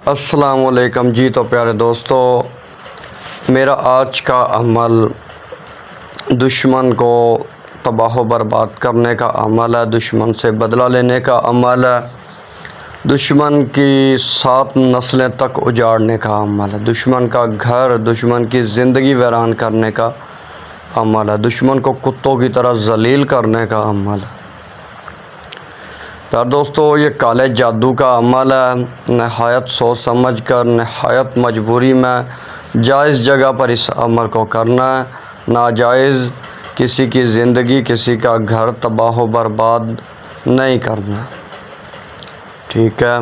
السلام علیکم جی۔ تو پیارے دوستو، میرا آج کا عمل دشمن کو تباہ و برباد کرنے کا عمل ہے، دشمن سے بدلہ لینے کا عمل ہے، دشمن کی 7 نسلیں تک اجاڑنے کا عمل ہے، دشمن کا گھر، دشمن کی زندگی ویران کرنے کا عمل ہے، دشمن کو کتوں کی طرح ذلیل کرنے کا عمل ہے۔ پیارے دوستو، یہ کالے جادو کا عمل ہے۔ نہایت سوچ سمجھ کر، نہایت مجبوری میں جائز جگہ پر اس عمل کو کرنا ہے، ناجائز کسی کی زندگی، کسی کا گھر تباہ و برباد نہیں کرنا، ٹھیک ہے۔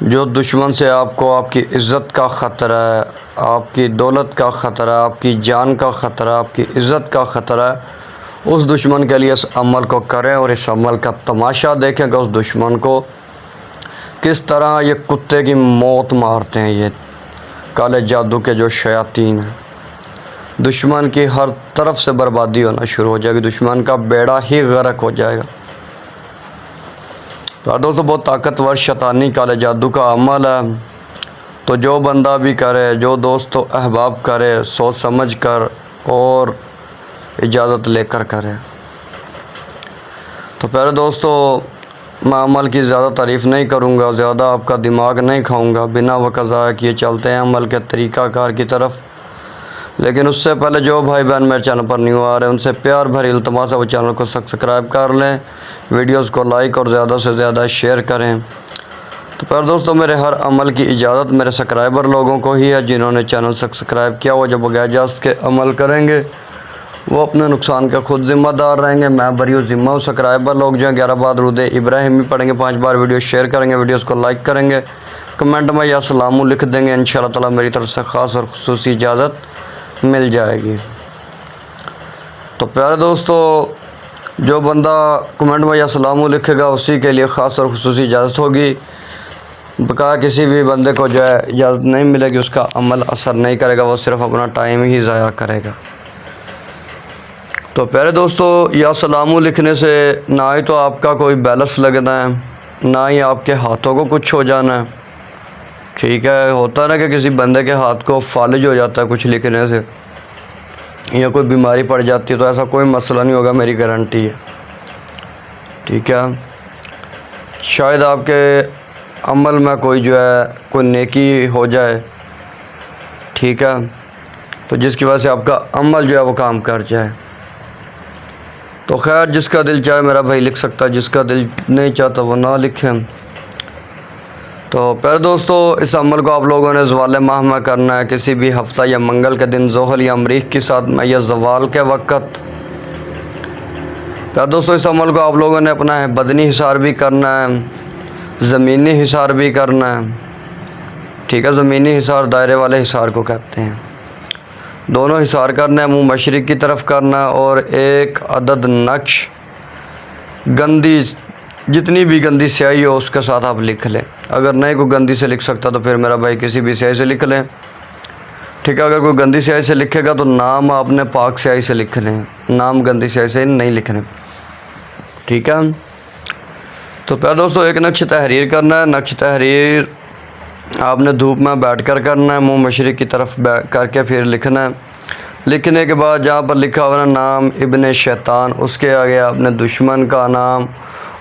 جو دشمن سے آپ کو آپ کی عزت کا خطرہ ہے، آپ کی دولت کا خطرہ ہے، آپ کی جان کا خطرہ ہے، آپ کی عزت کا خطرہ ہے، اس دشمن کے لیے اس عمل کو کریں اور اس عمل کا تماشا دیکھیں کہ اس دشمن کو کس طرح یہ کتے کی موت مارتے ہیں۔ یہ کالے جادو کے جو شیاطین ہیں، دشمن کی ہر طرف سے بربادی ہونا شروع ہو جائے گی، دشمن کا بیڑا ہی غرق ہو جائے گا۔ تو دوستو، بہت طاقتور شیطانی کالے جادو کا عمل ہے۔ تو جو بندہ بھی کرے، جو دوست و احباب کرے، سوچ سمجھ کر اور اجازت لے کر کرے۔ تو پیارے دوستو، میں عمل کی زیادہ تعریف نہیں کروں گا، زیادہ آپ کا دماغ نہیں کھاؤں گا، بنا وقت ضائع کیے چلتے ہیں عمل کے طریقہ کار کی طرف۔ لیکن اس سے پہلے جو بھائی بہن میرے چینل پر نیو آ رہے ہیں، ان سے پیار بھری التماس ہے وہ چینل کو سبسکرائب کر لیں، ویڈیوز کو لائک اور زیادہ سے زیادہ شیئر کریں۔ تو پیارے دوستو، میرے ہر عمل کی اجازت میرے سبسکرائبر لوگوں کو ہی ہے، جنہوں نے چینل سبسکرائب کیا، وہ جب بغیر اجازت کے عمل کریں گے وہ اپنے نقصان کا خود ذمہ دار رہیں گے۔ میں بری ذمہ ہوں۔ سبسکرائبر لوگ جو ہیں 11 بار درود ابراہیمی پڑھیں گے، 5 بار ویڈیو شیئر کریں گے، ویڈیوز کو لائک کریں گے، کمنٹ میں یا سلام لکھ دیں گے، انشاءاللہ تعالی میری طرف سے خاص اور خصوصی اجازت مل جائے گی۔ تو پیارے دوستو، جو بندہ کمنٹ میں یا سلام لکھے گا اسی کے لیے خاص اور خصوصی اجازت ہوگی، بقایا کسی بھی بندے کو جو ہے اجازت نہیں ملے گی، اس کا عمل اثر نہیں کرے گا، وہ صرف اپنا ٹائم ہی ضائع کرے گا۔ تو پیارے دوستو، یا سلام لکھنے سے نہ ہی تو آپ کا کوئی بیلنس لگنا ہے، نہ ہی آپ کے ہاتھوں کو کچھ ہو جانا ہے، ٹھیک ہے۔ ہوتا ہے نا کہ کسی بندے کے ہاتھ کو فالج ہو جاتا ہے کچھ لکھنے سے، یا کوئی بیماری پڑ جاتی ہے، تو ایسا کوئی مسئلہ نہیں ہوگا، میری گارنٹی ہے، ٹھیک ہے۔ شاید آپ کے عمل میں کوئی جو ہے کوئی نیکی ہو جائے، ٹھیک ہے، تو جس کی وجہ سے آپ کا عمل جو ہے وہ کام کر جائے۔ تو خیر، جس کا دل چاہے میرا بھائی لکھ سکتا ہے، جس کا دل نہیں چاہتا وہ نہ لکھیں۔ تو پیارے دوستو، اس عمل کو آپ لوگوں نے زوال ماہ میں کرنا ہے، کسی بھی ہفتہ یا منگل کے دن زحل یا مریخ کے ساتھ میں یا زوال کے وقت۔ پیارے دوستو، اس عمل کو آپ لوگوں نے اپنا بدنی حصار بھی کرنا ہے، زمینی حصار بھی کرنا ہے، ٹھیک ہے۔ زمینی حصار دائرے والے حصار کو کہتے ہیں، دونوں حصار کرنا ہے، منہ مشرق کی طرف کرنا ہے، اور ایک عدد نقش گندی، جتنی بھی گندی سیاہی ہو اس کے ساتھ آپ لکھ لیں۔ اگر نہیں کوئی گندی سے لکھ سکتا تو پھر میرا بھائی کسی بھی سیاہی سے لکھ لیں، ٹھیک ہے۔ اگر کوئی گندی سیاہی سے لکھے گا تو نام آپ نے پاک سیاہی سے لکھ لیں، نام گندی سیاہی سے نہیں لکھنے، ٹھیک ہے۔ تو پیارے دوستو، ایک نقش تحریر کرنا ہے۔ نقش تحریر آپ نے دھوپ میں بیٹھ کر کرنا ہے، منہ مشرق کی طرف کر کے پھر لکھنا ہے۔ لکھنے کے بعد جہاں پر لکھا ہوا نام ابن شیطان، اس کے آگے آپ نے دشمن کا نام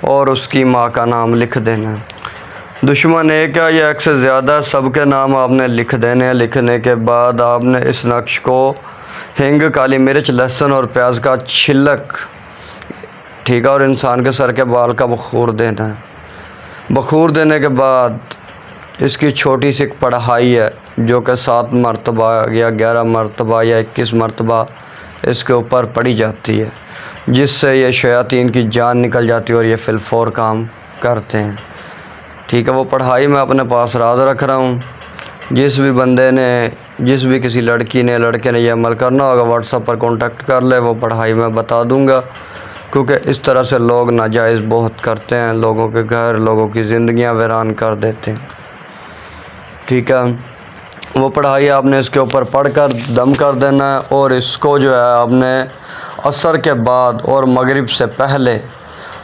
اور اس کی ماں کا نام لکھ دینا ہے۔ دشمن ایک ہے یا ایک سے زیادہ ہے، سب کے نام آپ نے لکھ دینے ہیں۔ لکھنے کے بعد آپ نے اس نقش کو ہنگ، کالی مرچ، لہسن اور پیاز کا چھلک، ٹھیک ہے، اور انسان کے سر کے بال کا بخور دینا ہے۔ بخور دینے کے بعد اس کی چھوٹی سی ایک پڑھائی ہے جو کہ 7 مرتبہ یا 11 مرتبہ یا 21 مرتبہ اس کے اوپر پڑھی جاتی ہے، جس سے یہ شیاطین کی جان نکل جاتی ہے اور یہ فی الفور کام کرتے ہیں، ٹھیک ہے۔ وہ پڑھائی میں اپنے پاس راز رکھ رہا ہوں، جس بھی بندے نے، جس بھی کسی لڑکی نے، لڑکے نے یہ عمل کرنا ہوگا واٹس ایپ پر کانٹیکٹ کر لے، وہ پڑھائی میں بتا دوں گا، کیونکہ اس طرح سے لوگ ناجائز بہت کرتے ہیں، لوگوں کے گھر، لوگوں کی زندگیاں ویران کر دیتے ہیں، ٹھیک ہے۔ وہ پڑھائی آپ نے اس کے اوپر پڑھ کر دم کر دینا ہے، اور اس کو جو ہے آپ نے عصر کے بعد اور مغرب سے پہلے،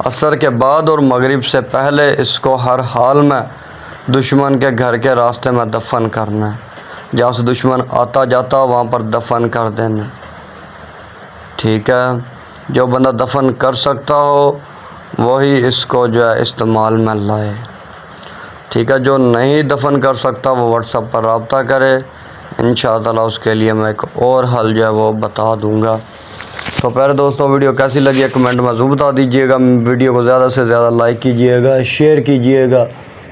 عصر کے بعد اور مغرب سے پہلے اس کو ہر حال میں دشمن کے گھر کے راستے میں دفن کرنا ہے، جہاں سے دشمن آتا جاتا ہو وہاں پر دفن کر دینا، ٹھیک ہے۔ جو بندہ دفن کر سکتا ہو وہی اس کو جو ہے استعمال میں لائے، ٹھیک ہے۔ جو نہیں دفن کر سکتا وہ واٹس ایپ پر رابطہ کرے، انشاءاللہ اس کے لیے میں ایک اور حل جو ہے وہ بتا دوں گا۔ تو پیارے دوستوں، ویڈیو کیسی لگی ہے کمنٹ میں ضرور بتا دیجیے گا۔ ویڈیو کو زیادہ سے زیادہ لائک کیجیے گا، شیئر کیجیے گا،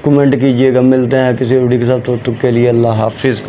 کمنٹ کیجیے گا۔ ملتے ہیں کسی ویڈیو کے ساتھ، تو تب کے لیے اللہ حافظ۔